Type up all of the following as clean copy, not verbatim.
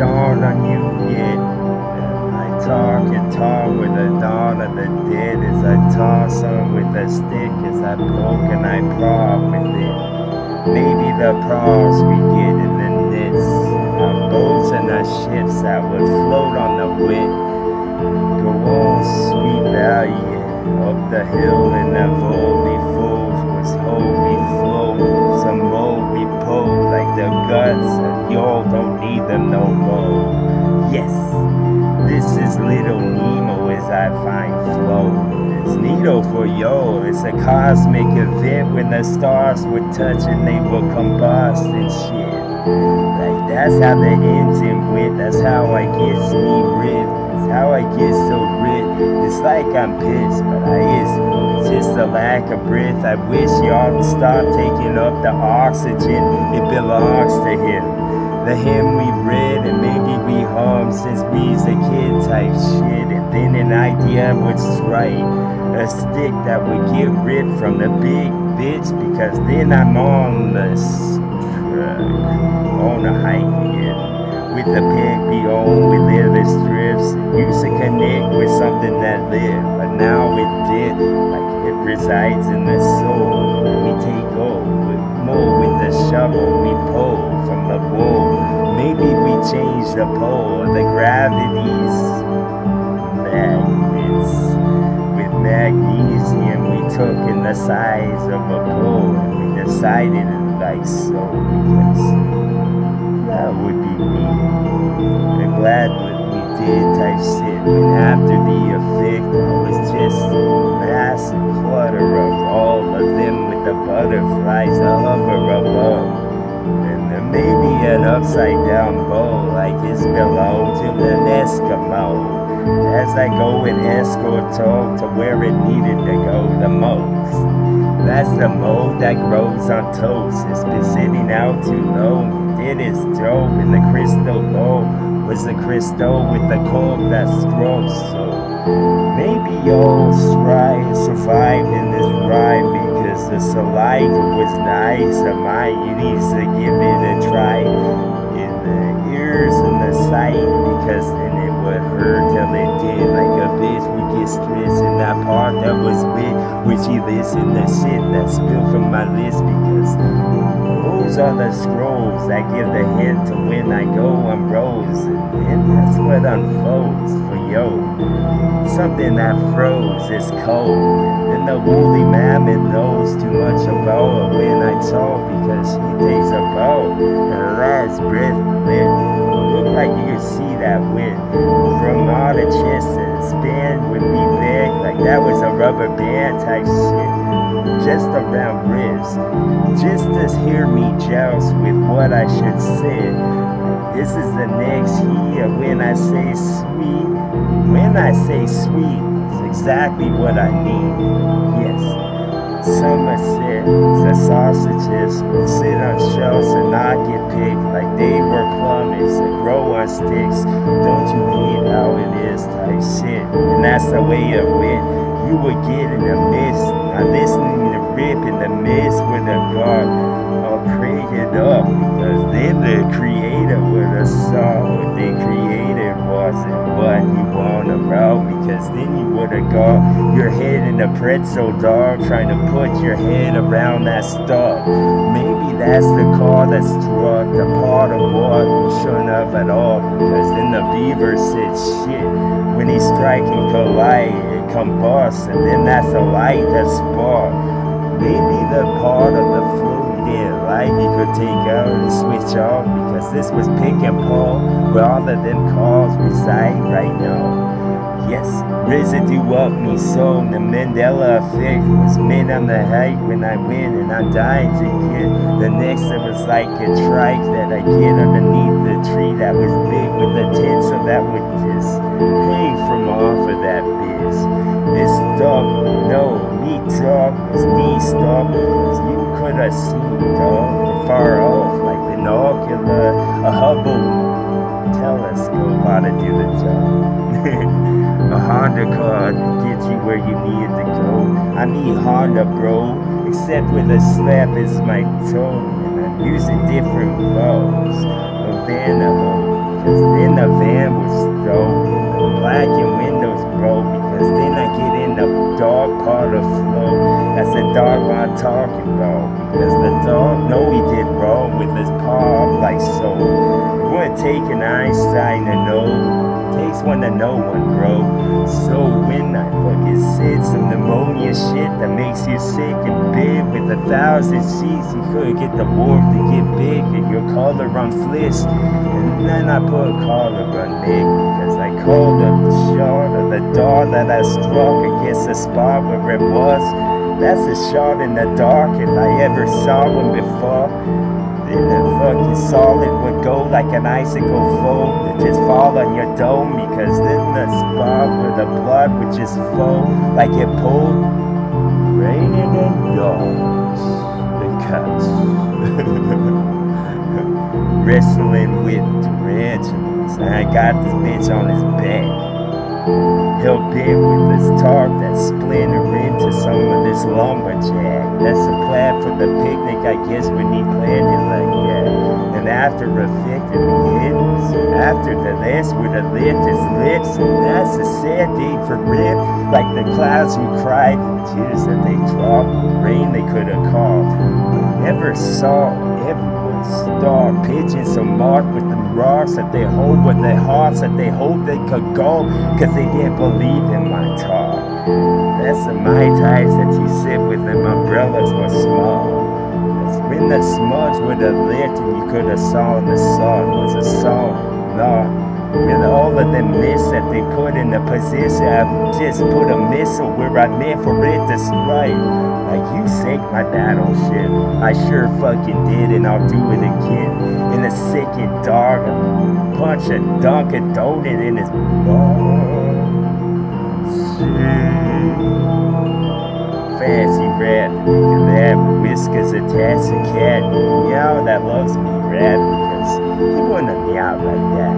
dawned on you yet? I talk and talk with the dawn of the dead as I toss on with a stick as I poke and I prod with it. Maybe the prows we get in the nets, our boats and our ships that would float on the wind. Go on, sweet valley, up the hill in the volley foes was hope we flow. Some more we pull like the guts, and y'all don't need them no more. Yes, this is little Nemo as I find flow. It's Nito for yo, it's a cosmic event when the stars would touch and they would combust and shit. Like that's how the engine went, that's how I get me rid. That's how I get so rid. It's like I'm pissed, but I isn't. It's just a lack of breath. I wish y'all would stop taking up the oxygen. It belongs to him. The hymn we read and maybe we hum since we's a kid type shit. And then an idea would strike, a stick that would get ripped from the big bitch, because then I'm on the on a hike again. With the pig we own, we live the strips. Used to connect with something that lived, but now it did. Like it resides in the soul. We take over with more with the shovel we pull from the wool. Maybe we change the pole, the gravity's magnets. With magnesium we took in the size of a bull, and we decided it like so, because that would be me. I'm glad what we did type shit, when after the effect it was just massive clutter of all of them with the butterflies that hover above. And there may be an upside down bowl like it's below to an Eskimo. As I go and escort talk to where it needed to go the most. That's the mold that grows on toast. It's been sitting out too long. Did its job in the crystal bowl. Was the crystal with the cold that strokes. So maybe y'all survive in this ride because the saliva was nice. Or mine needs to give it a try in the ears and the sight, because then it would hurt till it did. Like a bitch would get stressed in that part that was wit, which you listen the shit that spilled from my list, because those are the scrolls that give the hint to when I go on roads, and that's what unfolds for yo. Something that froze is cold, and the woolly mammoth knows too much about it when I talk, because he takes a bow, her last breath lit. Look like you can see that wind from all the chests and span would be big, like that was a rubber band type shit. Just around ribs, just to hear me joust with what I should say. This is the next here when I say sweet. When I say sweet, it's exactly what I mean. Yes, Summer said the sausages would sit on shelves and not get picked like they were plumbers that grow on sticks. Don't you hate how it is type shit? And that's the way it went. You would get in the mist, not listening to rip in the mist with a guard all created up, because then the creator would have saw what they created wasn't what you want around, because then you would have got your head in a pretzel dog trying to put your head around that stuff. Maybe that's the car that struck the part of what we shouldn't have at all, because then the beaver said shit when he strike and collide it combust, and then that's a light that spark. Maybe the part of the fluid in light he could take out and switch off, because this was pick and pull where all of them cars reside right now. Yes, residue up me soul. The Mandela effect was meant on the height when I win, and I'm dying to get the next. It was like a trike that I get underneath the tree that was big with a tent, so that would just hang from off of that bitch. It's stuck, no, me talk was knee stuck, because you could have seen dog from far off like binocular, a Hubble telescope ought to do the job. A Honda car to get you where you need to go. I need Honda, bro, except with a slap is my tone, and I'm using different vowels of Vanilla, because I'm talking about. Because the dog know he did wrong with his paw, like so. It wouldn't take an Einstein to know. Takes one to know one, bro. So when I fucking said some pneumonia shit that makes you sick and big with 1,000 C's, you could get the warp to get big and your collar on fliss. And then I put a collar on Nick because I called up the shot of the door that I struck against the spot where it was. That's a shot in the dark if I ever saw one before. Then the fucking solid would go like an icicle foam to just fall on your dome, because then the spot where the blood would just flow like it pulled. Raining and dogs and cats. Wrestling with tarantulas, and I got this bitch on his back. Hell bent with this tarp that splinter into some of this lumberjack. That's a plan for the picnic, I guess, when he planned it like that. And after affecting the hidden, after the last would have lit his lips, and that's a sad day for Rip. Like the clouds who cried, the tears that they dropped, the rain they could have called. I never saw everyone star pigeons so marked with the rocks that they hold with their hearts that they hope they could go, cause they didn't believe in my talk. That's the Mai Tais that you sip with them umbrellas were small. That's when the smudge would have lit and you could have saw the sun was a song, not with all of them myths that they put in the position. I just put a missile where I meant for it to strike. Like you sank my battleship, I sure fucking did, and I'll do it again. In a sick and dark, punch a Dunkin' Donut in his ball. Fancy rap, nigga that whiskers attached to cat. Meow that loves me rap, because he wouldn't meow like that.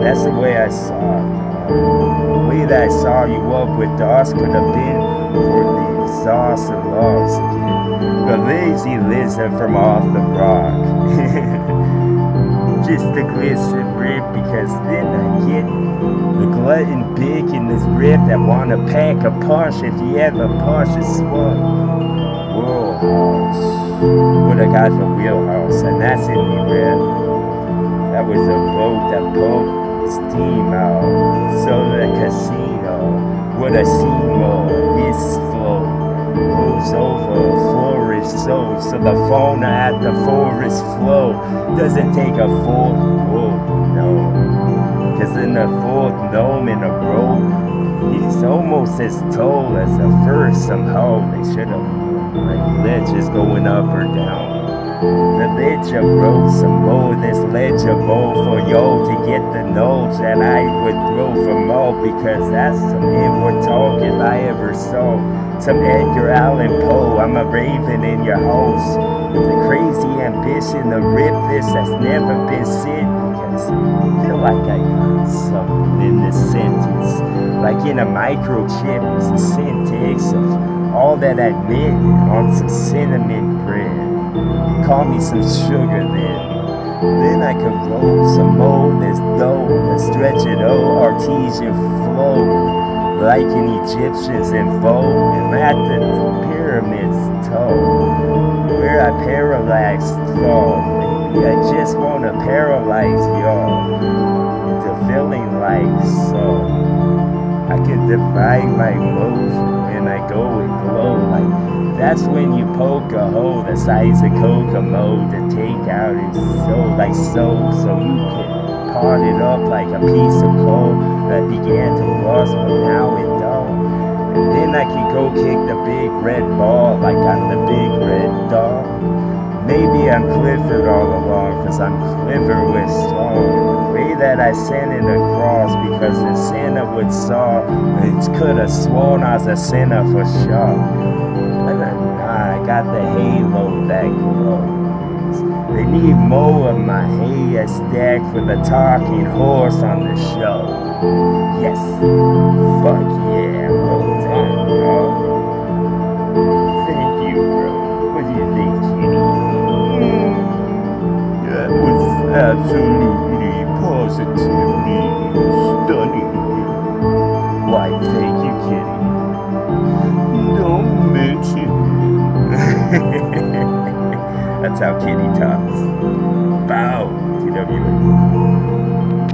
That's the way I saw it, dog. The way that I saw you up with dogs could have been for the exhaust and logs again. The lazy lizard from off the rock. Just a glisten rip, because then I get the glutton big in this rip that wanna pack a punch if you ever punch a swung. Wheelhouse. Would have got the wheelhouse, and that's in the rip. That was a boat that pumped steam out. So the casino would have seen more. This flow moves over forest so the fauna at the forest flow doesn't take a full no. Cause in the fourth gnome in a row, he's almost as tall as the first somehow. They should have like ledges going up or down. The ledger wrote some more, this ledger bowl for yo to get the notes that I would throw for more, because that's some inward talk if I ever saw some Edgar Allan Poe. I'm a raven in your house with a crazy ambition to rip this that's never been said, because I feel like I got something in this sentence, like in a microchip. It's a syntax of all that I meant on some cinnamon bread. Call me some sugar then I could roll some more this dough and stretch it artesian flow like an Egyptian's in vogue, and at the pyramid's toe where I paralyzed fall. Maybe I just wanna paralyze y'all into feeling like so I can divide my emotion when I go and glow. Like that's when you poke a hole the size of Kokomo to take out his soul, like so you can part it up like a piece of coal that began to rust, but now it don't. And then I can go kick the big red ball like I'm the big red dog. Maybe I'm Clifford all along, cause I'm clever with strong. The way that I sent it across, because the sinner would saw, it could have sworn I was a sinner for sure. I got the halo that glows. They need more of my hay stack for the talking horse on the show. Yes, fuck yeah, well done, bro. Thank you, bro. What do you think, Kitty? That was absolutely, positively stunning. Why, thank you, Kitty. Don't mention it. That's how Kitty talks. Bow, TWA.